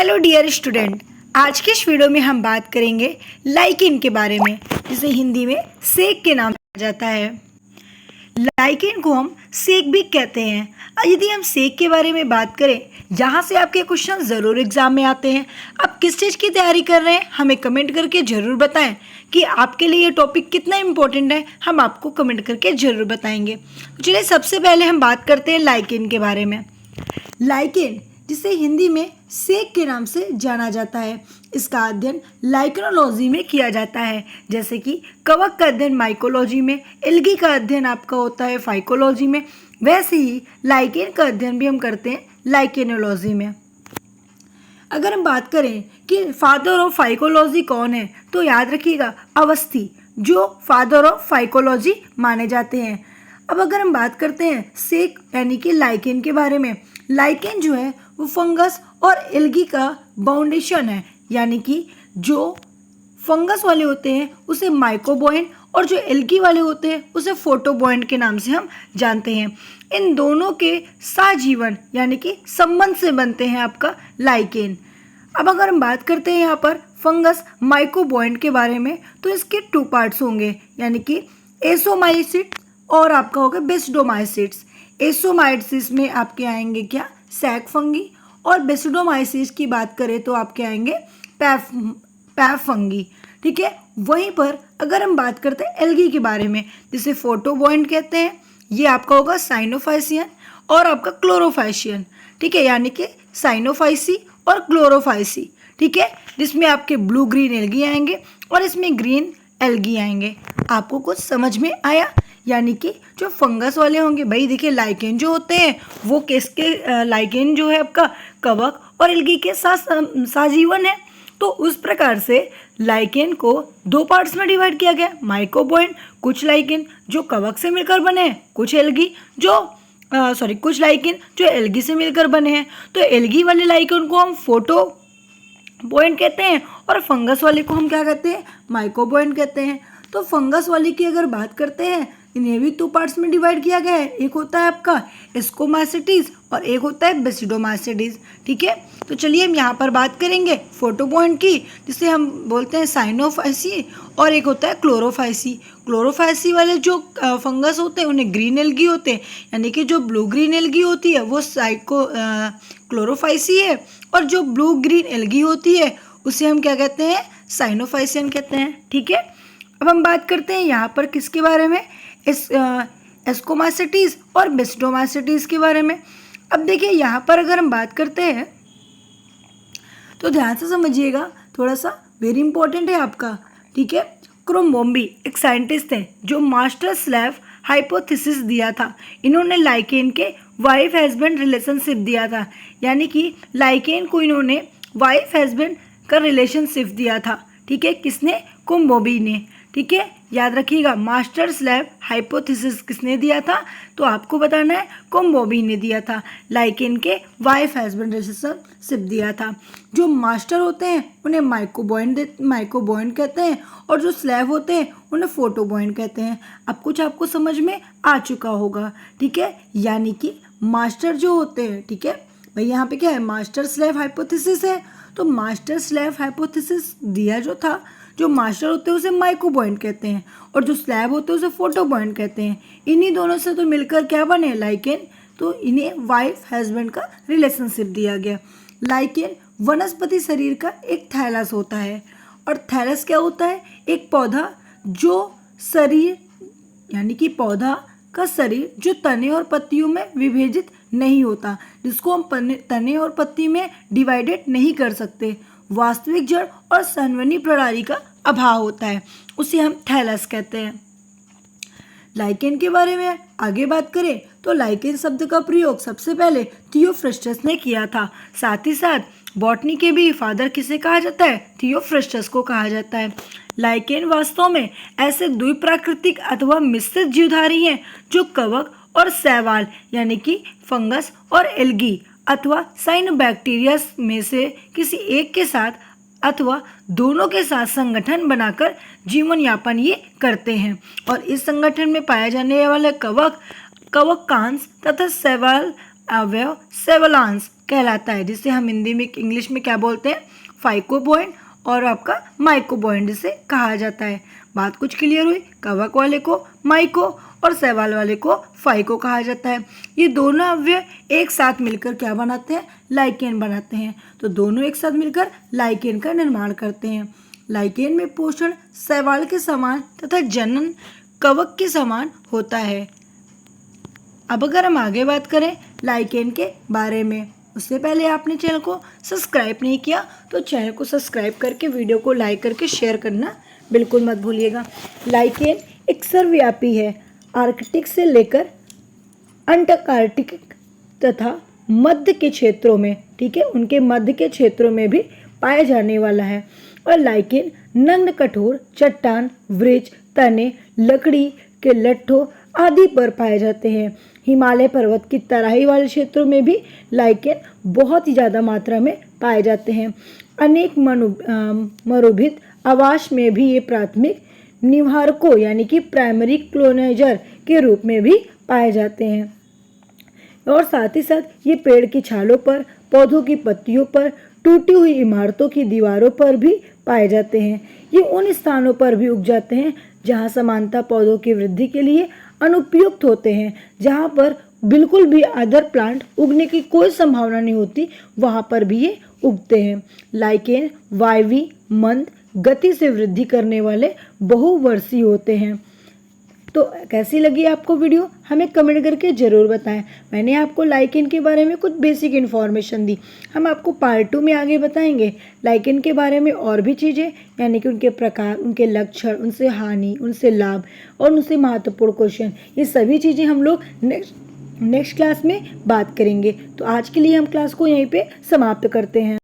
Hello dear student, आज के इस वीडियो में हम बात करेंगे लाइकेन के बारे में, जिसे हिंदी में सेक के नाम से जाता है। लाइकेन को हम सेक भी कहते हैं। यदि हम सेक के बारे में बात करें, यहाँ से आपके क्वेश्चन ज़रूर एग्जाम में आते हैं। आप किस चीज़ की तैयारी कर रहे हैं हमें कमेंट करके ज़रूर बताएं कि आपके लिए ये टॉपिक कितना इम्पोर्टेंट है, हम आपको कमेंट करके ज़रूर बताएंगे। चलिए सबसे पहले हम बात करते हैं लाइकेन के बारे में। लाइकेन, जिसे हिंदी में सेक के नाम से जाना जाता है, इसका अध्ययन लाइकेनोलॉजी में किया जाता है। जैसे कि कवक का अध्ययन माइकोलॉजी में, एल्गी का अध्ययन आपका होता है फाइकोलॉजी में, वैसे ही लाइकेन का अध्ययन भी हम करते हैं लाइकेनोलॉजी में। अगर हम बात करें कि फादर ऑफ फाइकोलॉजी कौन है, तो याद रखिएगा अवस्थी, जो फादर ऑफ फाइकोलॉजी माने जाते हैं। अब अगर हम बात करते हैं सेक यानी कि लाइकेन के बारे में, लाइकेन जो है वो फंगस और एल्गी का बाउंडेशन है, यानी कि जो फंगस वाले होते हैं उसे माइकोबोएंट और जो एल्गी वाले होते हैं उसे फोटोबोएंट के नाम से हम जानते हैं। इन दोनों के सहजीवन यानी कि संबंध से बनते हैं आपका लाइकेन। अब अगर हम बात करते हैं यहाँ पर फंगस माइकोबोएंट के बारे में, तो इसके 2 पार्ट्स होंगे, यानी कि एसोमाइसिट और आपका होगा बेसिडोमाइसिट्स। एसोमाइसिस में आपके आएंगे क्या, सैक फंगी, और बेसिडोमाइसिस की बात करें तो आपके आएंगे पैफ फंगी। ठीक है, वहीं पर अगर हम बात करते हैं एल्गी के बारे में, जिसे फोटोबोएंट कहते हैं, ये आपका होगा साइनोफाइसियन और आपका क्लोरोफाइसियन। ठीक है, यानी कि साइनोफाइसी और क्लोरोफाइसी। ठीक है, जिसमें आपके ब्लू ग्रीन एल्गी आएंगे और इसमें ग्रीन एल्गी आएंगे। आपको कुछ समझ में आया? यानी कि जो फंगस वाले होंगे, भाई देखिए लाइकेन जो होते हैं वो किसके, लाइकेन जो है आपका कवक और एल्गी के साथ सहजीवन है। तो उस प्रकार से लाइकेन को 2 पार्ट्स में डिवाइड किया गया, माइकोबोएंट, कुछ लाइकेन जो कवक से मिलकर बने हैं, कुछ एल्गी जो कुछ लाइकेन जो एल्गी से मिलकर बने हैं। तो एल्गी वाले लाइकेन को हम फोटोबोएंट कहते हैं और फंगस वाले को हम क्या कहते हैं, माइकोबोएंट कहते हैं। तो फंगस वाले की अगर बात करते हैं, इन्हें भी 2 पार्ट्स में डिवाइड किया गया है। एक होता है आपका एस्कोमाइसिटीज और एक होता है बेसिडोमाइसिटीज। ठीक है, तो चलिए हम यहाँ पर बात करेंगे फोटोबोएंट की, जिसे हम बोलते हैं साइनोफाइसी, और एक होता है क्लोरोफाइसी। क्लोरोफाइसी वाले जो फंगस होते हैं उन्हें ग्रीन एल्गी होते हैं, यानी कि जो ब्लू ग्रीन एल्गी होती है वो क्लोरोफाइसी है, और जो ब्लू ग्रीन एल्गी होती है उसे हम क्या कहते हैं, साइनोफाइसियन कहते हैं। ठीक है, अब हम बात करते हैं यहाँ पर किसके बारे में, एस्कोमाइसिटीज और बेसिडोमाइसिटीज के बारे में। अब देखिए यहाँ पर अगर हम बात करते हैं तो ध्यान से समझिएगा, थोड़ा सा वेरी इंपॉर्टेंट है आपका। ठीक है, क्रोम्बोम्बी एक साइंटिस्ट हैं जो मास्टर स्लेव हाइपोथेसिस दिया था। इन्होंने लाइकेन के वाइफ हस्बैंड रिलेशनशिप दिया था, यानी कि लाइकेन को इन्होंने वाइफ हस्बैंड का रिलेशनशिप दिया था। ठीक है, किसने, क्रोम्बोम्बी ने। ठीक है, याद रखिएगा मास्टर स्लेव हाइपोथेसिस किसने दिया था, तो आपको बताना है क्रोम्बोम्बी ने दिया था। लाइकेन के वाइफ हस्बैंड रिलेशनशिप दिया था। जो मास्टर होते हैं उन्हें माइकोबोएंट कहते हैं और जो स्लेव होते हैं उन्हें फोटोबोएंट कहते हैं। अब कुछ आपको समझ में आ चुका होगा। ठीक है, यानी कि मास्टर जो होते हैं, ठीक है भाई, यहाँ पे क्या है, मास्टर स्लेव हाइपोथेसिस है। तो मास्टर स्लेव हाइपोथेसिस दिया जो था, जो मास्टर होते हैं उसे माइकोबोएंट कहते हैं और जो स्लेव होते हैं उसे फोटोबोएंट कहते हैं। इन्हीं दोनों से तो मिलकर क्या बने, लाइकेन। तो इन्हें वाइफ हस्बैंड का रिलेशनशिप दिया गया। लाइकेन वनस्पति शरीर का एक थैलस होता है, और थैलस क्या होता है, एक पौधा जो शरीर यानी कि पौधा का शरीर जो तने और पत्तियों में विभाजित नहीं होता, जिसको हम तने और पत्ती में डिवाइडेड नहीं कर सकते, वास्तविक जड़ और संवहनी प्रणाली का अभाव होता है, उसे हम थैलस कहते हैं। लाइकेन के बारे में आगे बात करें तो लाइकेन शब्द का प्रयोग सबसे पहले थियोफ्रस्टस ने किया था। साथ ही साथ बॉटनी के भी फादर किसे कहा जाता है, थियोफ्रस्टस को कहा जाता है। लाइकेन वास्तव में ऐसे द्विप्राकृतिक अथवा मिश्रित जीवधारी हैं जो कवक और शैवाल यानी कि फंगस और एल्गी अथवा साइनोबैक्टीरिया में से किसी एक के साथ अथवा दोनों के साथ संगठन बनाकर जीवन यापन ये करते हैं। और इस संगठन में पाया जाने वाला कवक कांस तथा शैवाल अवयव सेवलांस कहलाता है, जिसे हम हिंदी में इंग्लिश में क्या बोलते हैं, फाइकोबॉइड और आपका माइकोबॉइड जिसे कहा जाता है। बात कुछ क्लियर हुई। कवक वाले को माइको और शैवाल वाले को फाइको कहा जाता है। ये दोनों अवयव एक साथ मिलकर क्या बनाते हैं, लाइकेन बनाते हैं। तो दोनों एक साथ मिलकर लाइकेन का निर्माण करते हैं। लाइकेन में पोषण शैवाल के समान तथा जनन कवक के समान होता है। अब अगर हम आगे बात करें लाइकेन के बारे में, उससे पहले आपने चैनल को सब्सक्राइब नहीं किया तो चैनल को सब्सक्राइब करके वीडियो को लाइक करके शेयर करना बिल्कुल मत भूलिएगा। लाइकेन एक सर्वव्यापी है, आर्कटिक से लेकर अंटार्कटिक तथा मध्य के क्षेत्रों में, ठीक है, उनके मध्य के क्षेत्रों में भी पाया जाने वाला है। और लाइकेन नग्न कठोर चट्टान, वृक्ष, तने, लकड़ी के लट्ठों आदि पर पाए जाते हैं। हिमालय पर्वत की तराई वाले क्षेत्रों में भी लाइकेन बहुत ही ज़्यादा मात्रा में पाए जाते हैं। अनेक मरुभूमि आवास में भी ये प्राथमिक निवारकों यानी कि प्राइमरी क्लोनाइजर के रूप में भी पाए जाते हैं। और साथ ही साथ ये पेड़ की छालों पर, पौधों की पत्तियों पर, टूटी हुई इमारतों की दीवारों पर भी पाए जाते हैं। ये उन स्थानों पर भी उग जाते हैं जहाँ समानता पौधों की वृद्धि के लिए अनुपयुक्त होते हैं, जहाँ पर बिल्कुल भी अदर प्लांट उगने की कोई संभावना नहीं होती, वहाँ पर भी ये उगते हैं। लाइकेन वायवीय मंद गति से वृद्धि करने वाले बहुवर्षीय होते हैं। तो कैसी लगी आपको वीडियो, हमें कमेंट करके ज़रूर बताएं। मैंने आपको लाइकेन के बारे में कुछ बेसिक इन्फॉर्मेशन दी। हम आपको पार्ट 2 में आगे बताएंगे लाइकेन के बारे में और भी चीज़ें, यानी कि उनके प्रकार, उनके लक्षण, उनसे हानि, उनसे लाभ और उनसे महत्वपूर्ण क्वेश्चन, ये सभी चीज़ें हम लोग नेक्स्ट क्लास में बात करेंगे। तो आज के लिए हम क्लास को यहीं पे समाप्त करते हैं।